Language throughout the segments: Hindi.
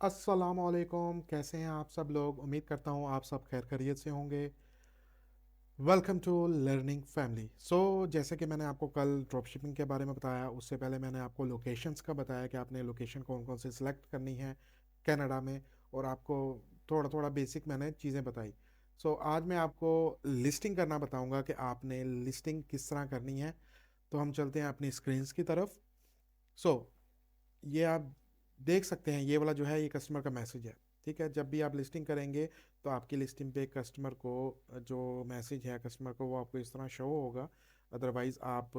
अस्सलामुअलैकुम, कैसे हैं आप सब लोग। उम्मीद करता हूँ आप सब खैर खैरियत से होंगे। Welcome to learning family. जैसे कि मैंने आपको कल ड्रॉप शिपिंग के बारे में बताया, उससे पहले मैंने आपको लोकेशंस का बताया कि आपने लोकेशन कौन कौन से सिलेक्ट करनी है कनाडा में, और आपको थोड़ा थोड़ा बेसिक मैंने चीज़ें बताई। आज मैं आपको लिस्टिंग करना बताऊंगा कि आपने लिस्टिंग किस तरह करनी है। तो हम चलते हैं अपनी स्क्रीन्स की तरफ। सो ये आप देख सकते हैं, ये वाला जो है ये कस्टमर का मैसेज है। ठीक है, जब भी आप लिस्टिंग करेंगे तो आपकी लिस्टिंग पे कस्टमर को जो मैसेज है कस्टमर को वो आपको इस तरह शो होगा। अदरवाइज़ आप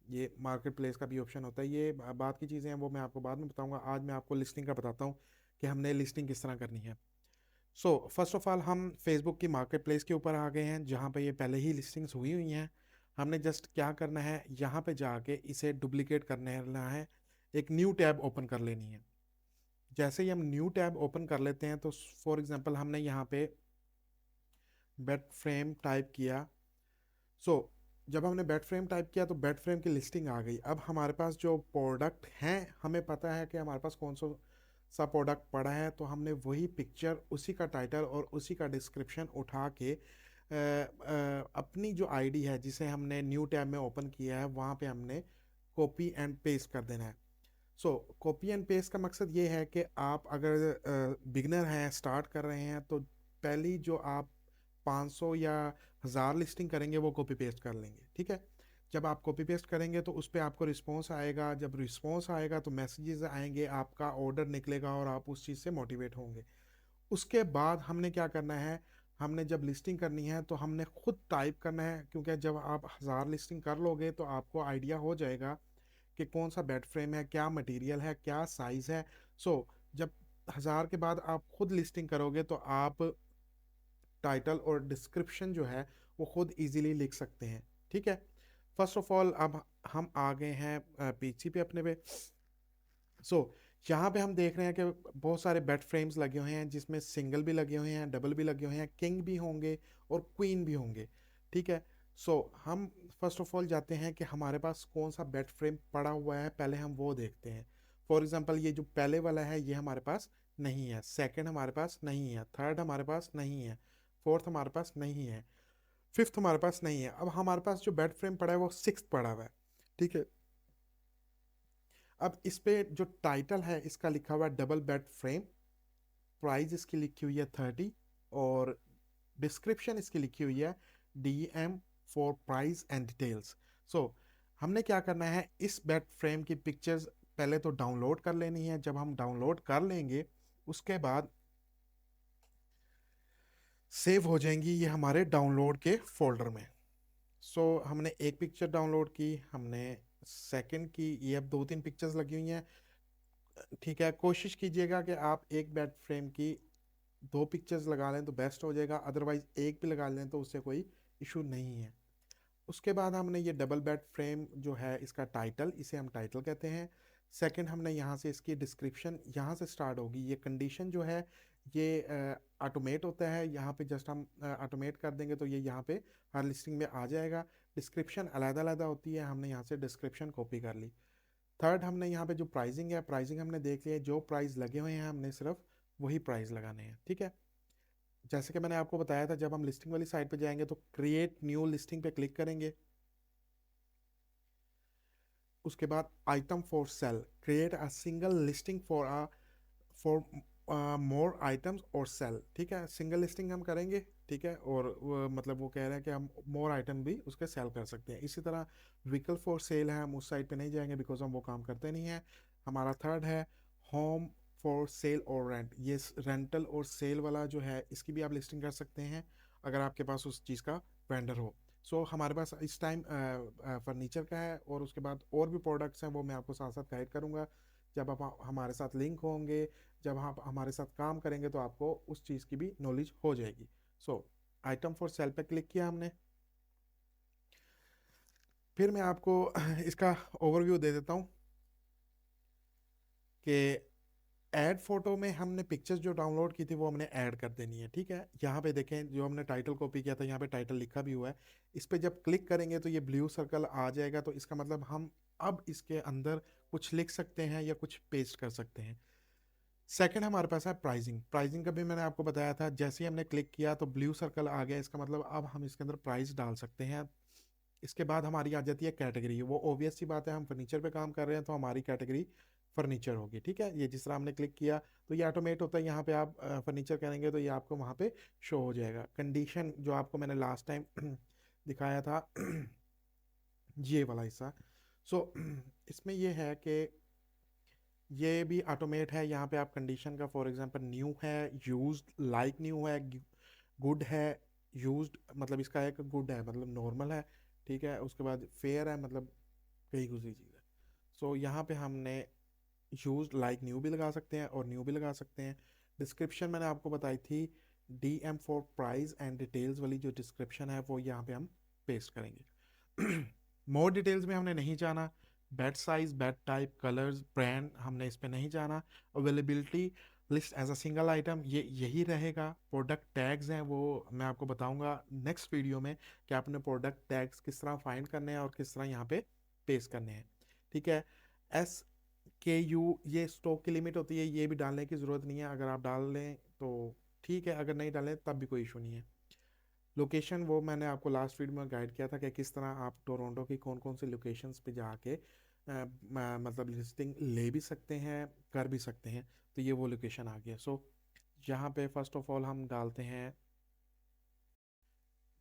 ये मार्केट प्लेस का भी ऑप्शन होता है। ये बात की चीज़ें हैं, वो मैं आपको बाद में बताऊंगा। आज मैं आपको लिस्टिंग का बताता हूँ कि हमने लिस्टिंग किस तरह करनी है। फर्स्ट ऑफ ऑल हम फेसबुक की मार्केट प्लेस के ऊपर आ गए हैं, जहाँ पे ये पहले ही लिस्टिंग्स हुई हुई हैं। हमने जस्ट क्या करना है, यहाँ पे जाके इसे डुप्लीकेट करना है, एक न्यू टैब ओपन कर लेनी है। जैसे ही हम न्यू टैब ओपन कर लेते हैं तो फॉर एग्जांपल हमने यहाँ पे बेड फ्रेम टाइप किया। सो जब हमने बेड फ्रेम टाइप किया तो बेड फ्रेम की लिस्टिंग आ गई। अब हमारे पास जो प्रोडक्ट हैं, हमें पता है कि हमारे पास कौन सा प्रोडक्ट पड़ा है, तो हमने वही पिक्चर, उसी का टाइटल और उसी का डिस्क्रिप्शन उठा के अपनी जो आईडी है जिसे हमने न्यू टैब में ओपन किया है वहाँ पे हमने कॉपी एंड पेस्ट कर देना है। कॉपी एंड पेस्ट का मकसद ये है कि आप अगर बिगनर हैं, स्टार्ट कर रहे हैं, तो पहली जो आप 500 या 1000 लिस्टिंग करेंगे वो कॉपी पेस्ट कर लेंगे। ठीक है, जब आप कॉपी पेस्ट करेंगे तो उस पर आपको रिस्पॉन्स आएगा। जब रिस्पॉन्स आएगा तो मैसेजेस आएंगे, आपका ऑर्डर निकलेगा और आप उस चीज़ से मोटिवेट होंगे। उसके बाद हमने क्या करना है, हमने जब लिस्टिंग करनी है तो हमने खुद टाइप करना है, क्योंकि जब आप 1000 लिस्टिंग कर लोगे तो आपको आइडिया हो जाएगा कि कौन सा बेड फ्रेम है, क्या मटेरियल है, क्या साइज़ है। जब 1000 के बाद आप खुद लिस्टिंग करोगे तो आप टाइटल और डिस्क्रिप्शन जो है वो खुद इजीली लिख सकते हैं। ठीक है, फर्स्ट ऑफ ऑल अब हम आ गए हैं पीसी पे अपने पे। सो यहाँ पे हम देख रहे हैं कि बहुत सारे बेड फ्रेम्स लगे हुए हैं, जिसमें सिंगल भी लगे हुए हैं, डबल भी लगे हुए हैं, किंग भी होंगे और क्वीन भी होंगे। ठीक है, हम फर्स्ट ऑफ ऑल जाते हैं कि हमारे पास कौन सा बेड फ्रेम पड़ा हुआ है, पहले हम वो देखते हैं। फॉर एग्जांपल ये जो पहले वाला है ये हमारे पास नहीं है, सेकंड हमारे पास नहीं है, थर्ड हमारे पास नहीं है, फोर्थ हमारे पास नहीं है, फिफ्थ हमारे पास नहीं है। अब हमारे पास जो बेड फ्रेम पड़ा है वो सिक्स पड़ा हुआ है। ठीक है, अब इस पे जो टाइटल है इसका लिखा हुआ है डबल बेड फ्रेम, प्राइस इसकी लिखी हुई है 30, और डिस्क्रिप्शन इसकी लिखी हुई है DM for price and details. So हमने क्या करना है, इस बेड फ्रेम की पिक्चर्स पहले तो डाउनलोड कर लेनी है। जब हम डाउनलोड कर लेंगे उसके बाद सेव हो जाएंगी ये हमारे डाउनलोड के फोल्डर में। हमने एक पिक्चर डाउनलोड की, हमने सेकंड की, ये अब दो तीन पिक्चर्स लगी हुई हैं। ठीक है, कोशिश कीजिएगा कि आप एक बेड फ्रेम की दो पिक्चर्स लगा लें तो बेस्ट हो जाएगा, अदरवाइज एक भी लगा लें तो उससे कोई इशू नहीं है। उसके बाद हमने ये डबल बेड फ्रेम जो है इसका टाइटल, इसे हम टाइटल कहते हैं। सेकंड हमने यहाँ से इसकी डिस्क्रिप्शन यहाँ से स्टार्ट होगी। ये कंडीशन जो है ये ऑटोमेट होता है, यहाँ पे जस्ट हम ऑटोमेट कर देंगे तो ये यहाँ पे हर लिस्टिंग में आ जाएगा। डिस्क्रिप्शन अलग अलग होती है, हमने यहाँ से डिस्क्रिप्शन कॉपी कर ली। थर्ड हमने यहाँ पे जो प्राइसिंग है, प्राइसिंग हमने देख लिया है, जो प्राइस लगे हुए हैं हमने सिर्फ वही प्राइस लगाने हैं। ठीक है, जैसे कि मैंने आपको बताया था, जब हम लिस्टिंग वाली साइट पे जाएंगे तो क्रिएट न्यू लिस्टिंग पे क्लिक करेंगे। उसके बाद item for sale, create a single listing for more items और सेल। ठीक है, सिंगल लिस्टिंग हम करेंगे। ठीक है, और मतलब वो कह रहे हैं कि हम मोर आइटम भी उसके सेल कर सकते हैं। इसी तरह व्हीकल फॉर सेल है, हम उस साइट पे नहीं जाएंगे बिकॉज हम वो काम करते नहीं हैं। हमारा थर्ड है होम फॉर सेल और रेंट, ये रेंटल और सेल वाला जो है इसकी भी आप लिस्टिंग कर सकते हैं अगर आपके पास उस चीज़ का वेंडर हो। हमारे पास इस टाइम फर्नीचर का है, और उसके बाद और भी प्रोडक्ट्स हैं, वो मैं आपको साथ साथ गाइड करूंगा जब आप हमारे साथ लिंक होंगे। जब आप हमारे साथ काम करेंगे तो आपको उस चीज़ की भी नॉलेज हो जाएगी। आइटम फॉर सेल पे क्लिक किया हमने। फिर मैं आपको इसका ओवरव्यू दे देता हूँ कि ऐड फोटो में हमने पिक्चर्स जो डाउनलोड की थी वो हमने ऐड कर देनी है। ठीक है, यहाँ पे देखें जो हमने टाइटल कॉपी किया था, यहाँ पे टाइटल लिखा भी हुआ है। इस पे जब क्लिक करेंगे तो ये ब्लू सर्कल आ जाएगा, तो इसका मतलब हम अब इसके अंदर कुछ लिख सकते हैं या कुछ पेस्ट कर सकते हैं। सेकंड हमारे पास है प्राइसिंग। प्राइसिंग का भी मैंने आपको बताया था, जैसे ही हमने क्लिक किया तो ब्लू सर्कल आ गया, इसका मतलब अब हम इसके अंदर प्राइस डाल सकते हैं। इसके बाद हमारी आ जाती है कैटेगरी। वो ऑब्वियस सी बात है, हम फर्नीचर पे काम कर रहे हैं तो हमारी कैटेगरी फर्नीचर होगी, ठीक है। ये जिस तरह हमने क्लिक किया तो ये ऑटोमेट होता है, यहाँ पे आप फर्नीचर करेंगे तो ये आपको वहाँ पे शो हो जाएगा। कंडीशन जो आपको मैंने लास्ट टाइम दिखाया था ये वाला हिस्सा। सो इसमें ये है कि ये भी ऑटोमेट है। यहाँ पे आप कंडीशन का फॉर एग्जांपल न्यू है, यूज्ड, लाइक न्यू है, गुड है, यूज्ड मतलब इसका एक गुड है मतलब नॉर्मल है, ठीक है। उसके बाद फेयर है मतलब कहीं दूसरी चीज़ है। सो यहाँ पे हमने यूज्ड लाइक न्यू भी लगा सकते हैं और न्यू भी लगा सकते हैं। डिस्क्रिप्शन मैंने आपको बताई थी, DM for price and details वाली जो डिस्क्रिप्शन है वो यहाँ पे हम पेस्ट करेंगे। मोर डिटेल्स में हमने नहीं जाना। Bed size, bed type, colours, brand हमने इस पे नहीं जाना। Availability, list as a single item, ये यही रहेगा। प्रोडक्ट टैग्स हैं वो मैं आपको बताऊंगा नेक्स्ट वीडियो में कि आपने प्रोडक्ट टैग्स किस तरह फाइंड करने हैं और किस तरह यहाँ पे पेस्ट करने हैं, ठीक है। SKU, ये स्टॉक की लिमिट होती है, ये भी डालने की ज़रूरत नहीं है। अगर आप डाल लें तो ठीक है, अगर नहीं डालें तब भी कोई इशू नहीं है। लोकेशन वो मैंने आपको लास्ट वीडियो में गाइड किया था कि किस तरह आप टोरंटो की कौन कौन सी लोकेशंस पे जाके मतलब लिस्टिंग ले भी सकते हैं, कर भी सकते हैं। तो ये वो लोकेशन आ गया। सो यहाँ पे फर्स्ट ऑफ ऑल हम डालते हैं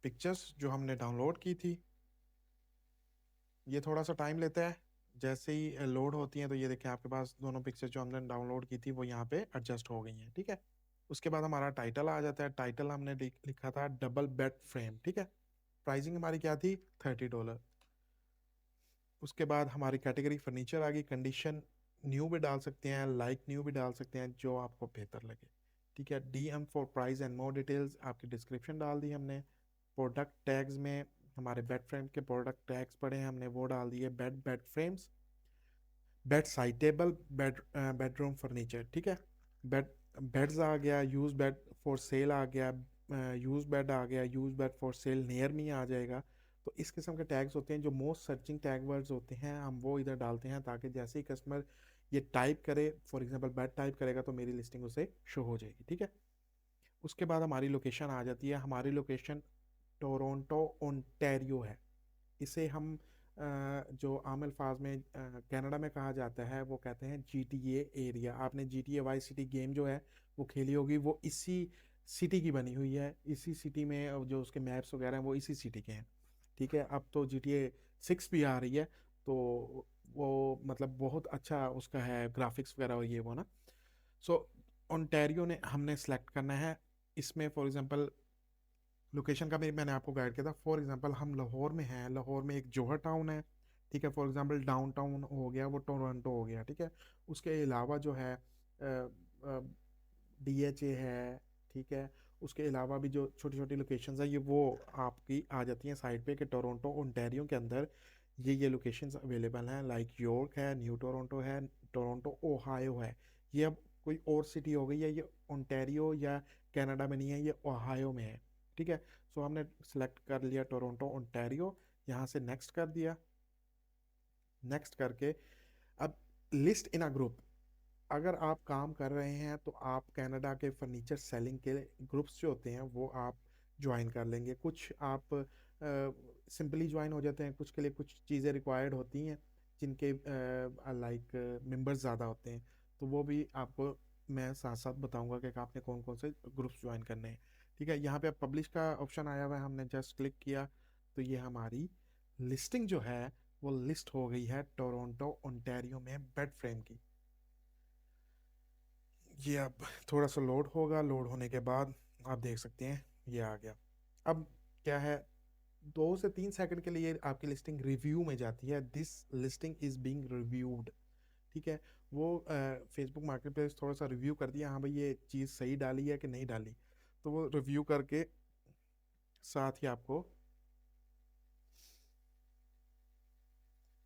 पिक्चर्स जो हमने डाउनलोड की थी। ये थोड़ा सा टाइम लेता है, जैसे ही लोड होती हैं तो ये देखें आपके पास दोनों पिक्चर जो हमने डाउनलोड की थी वो यहाँ पे एडजस्ट हो गई हैं, ठीक है। उसके बाद हमारा टाइटल आ जाता है। टाइटल हमने लिखा था डबल बेड फ्रेम, ठीक है। प्राइसिंग हमारी क्या थी, $30। उसके बाद हमारी कैटेगरी फर्नीचर आ गई। कंडीशन न्यू भी डाल सकते हैं, लाइक न्यू भी डाल सकते हैं, जो आपको बेहतर लगे, ठीक है। DM for price and more details आपकी डिस्क्रिप्शन डाल दी हमने। प्रोडक्ट टैग्स में हमारे बेड फ्रेम के प्रोडक्ट टैग्स पड़े हैं, हमने वो डाल दिए। Bed frames, bed side table, bedroom furniture, ठीक है। बेड बेड्स आ गया, यूज बेड फॉर सेल आ गया, यूज बेड आ गया, used bed for sale near me आ जाएगा। तो इस किस्म के टैग्स होते हैं जो मोस्ट सर्चिंग टैग वर्ड्स होते हैं, हम वो इधर डालते हैं ताकि जैसे ही कस्टमर ये टाइप करे, फॉर एग्जांपल बेड टाइप करेगा तो मेरी लिस्टिंग उसे शो हो जाएगी, ठीक है। उसके बाद हमारी लोकेशन आ जाती है। हमारी लोकेशन टोरंटो ओंटारियो है। इसे हम जो आम अल्फाज में कनाडा में कहा जाता है वो कहते हैं GTA एरिया। आपने GTA वाई सिटी गेम जो है वो खेली होगी, वो इसी सिटी की बनी हुई है। इसी सिटी में जो उसके मैप्स वगैरह हैं वो इसी सिटी के हैं, ठीक है। अब तो GTA 6 भी आ रही है, तो वो मतलब बहुत अच्छा उसका है ग्राफिक्स वगैरह और ये वो ना। सो ओंटारियो ने हमने सेलेक्ट करना है। इसमें फॉर एग्जांपल लोकेशन का भी मैंने आपको गाइड किया था। फॉर एग्जांपल हम लाहौर में हैं, लाहौर में एक जौहर टाउन है, ठीक है। फॉर एग्जांपल डाउन टाउन हो गया वो टोरंटो हो गया, ठीक है। उसके अलावा जो है DHA है, ठीक है। उसके अलावा भी जो छोटी छोटी लोकेशंस है ये वो आपकी आ जाती हैं साइड पे कि टोरंटो ओंटारियो के अंदर ये लोकेशंस अवेलेबल हैं। लाइक यॉर्क है, न्यू टोरंटो है, टोरंटो ओहायो है। ये अब कोई और सिटी हो गई है, ये ओंटारियो या कनाडा में नहीं है, ये ओहायो में है, ठीक है। सो हमने सेलेक्ट कर लिया टोरंटो ओंटारियो, यहाँ से नेक्स्ट कर दिया। नेक्स्ट करके अब लिस्ट इन अ ग्रुप, अगर आप काम कर रहे हैं तो आप कनाडा के फर्नीचर सेलिंग के ग्रुप्स जो होते हैं वो आप ज्वाइन कर लेंगे। कुछ आप सिंपली ज्वाइन हो जाते हैं, कुछ के लिए कुछ चीज़ें रिक्वायर्ड होती हैं जिनके लाइक मेंबर्स ज़्यादा होते हैं, तो वो भी आपको मैं साथ साथ बताऊंगा कि आपने कौन कौन से ग्रुप्स ज्वाइन करने हैं, ठीक है। यहाँ पे पब्लिश का ऑप्शन आया हुआ है, हमने जस्ट क्लिक किया तो ये हमारी लिस्टिंग जो है वो लिस्ट हो गई है टोरंटो ओंटारियो में बेड फ्रेम की। ये अब थोड़ा सा लोड होगा, लोड होने के बाद आप देख सकते हैं ये आ गया। अब क्या है, 2 से 3 सेकंड के लिए आपकी लिस्टिंग रिव्यू में जाती है। This listing is being reviewed, ठीक है। वो फेसबुक मार्केट प्लेस थोड़ा सा रिव्यू कर दिया, हाँ भाई ये चीज़ सही डाली है कि नहीं डाली, तो वो रिव्यू करके साथ ही आपको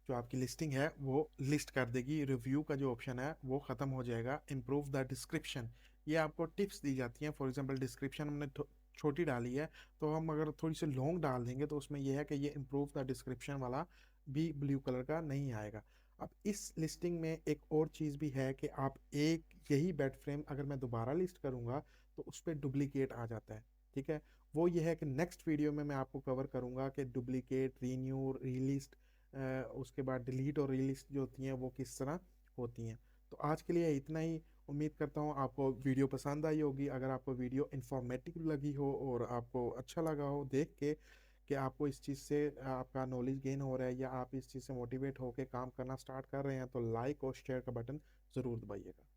जो आपकी लिस्टिंग है वो लिस्ट कर देगी। रिव्यू का जो ऑप्शन है वो ख़त्म हो जाएगा। इम्प्रूव द डिस्क्रिप्शन, ये आपको टिप्स दी जाती हैं। फॉर एग्जांपल डिस्क्रिप्शन हमने छोटी डाली है, तो हम अगर थोड़ी सी लॉन्ग डाल देंगे तो उसमें यह है कि ये इम्प्रूव द डिस्क्रिप्शन वाला भी ब्लू कलर का नहीं आएगा। अब इस लिस्टिंग में एक और चीज़ भी है कि आप एक यही बेड फ्रेम अगर मैं दोबारा लिस्ट करूँगा तो उस पर डुप्लीकेट आ जाता है। ठीक है, वो ये है कि नेक्स्ट वीडियो में मैं आपको कवर करूँगा कि डुप्लीकेट, रीन्यू, रीलिस्ट, उसके बाद डिलीट और रीलिस्ट जो होती हैं वो किस तरह होती हैं। तो आज के लिए इतना ही। उम्मीद करता हूँ आपको वीडियो पसंद आई होगी। अगर आपको वीडियो इंफॉर्मेटिव लगी हो और आपको अच्छा लगा हो देख के कि आपको इस चीज़ से आपका नॉलेज गेन हो रहा है या आप इस चीज़ से मोटिवेट होकर काम करना स्टार्ट कर रहे हैं, तो लाइक और शेयर का बटन ज़रूर दबाइएगा।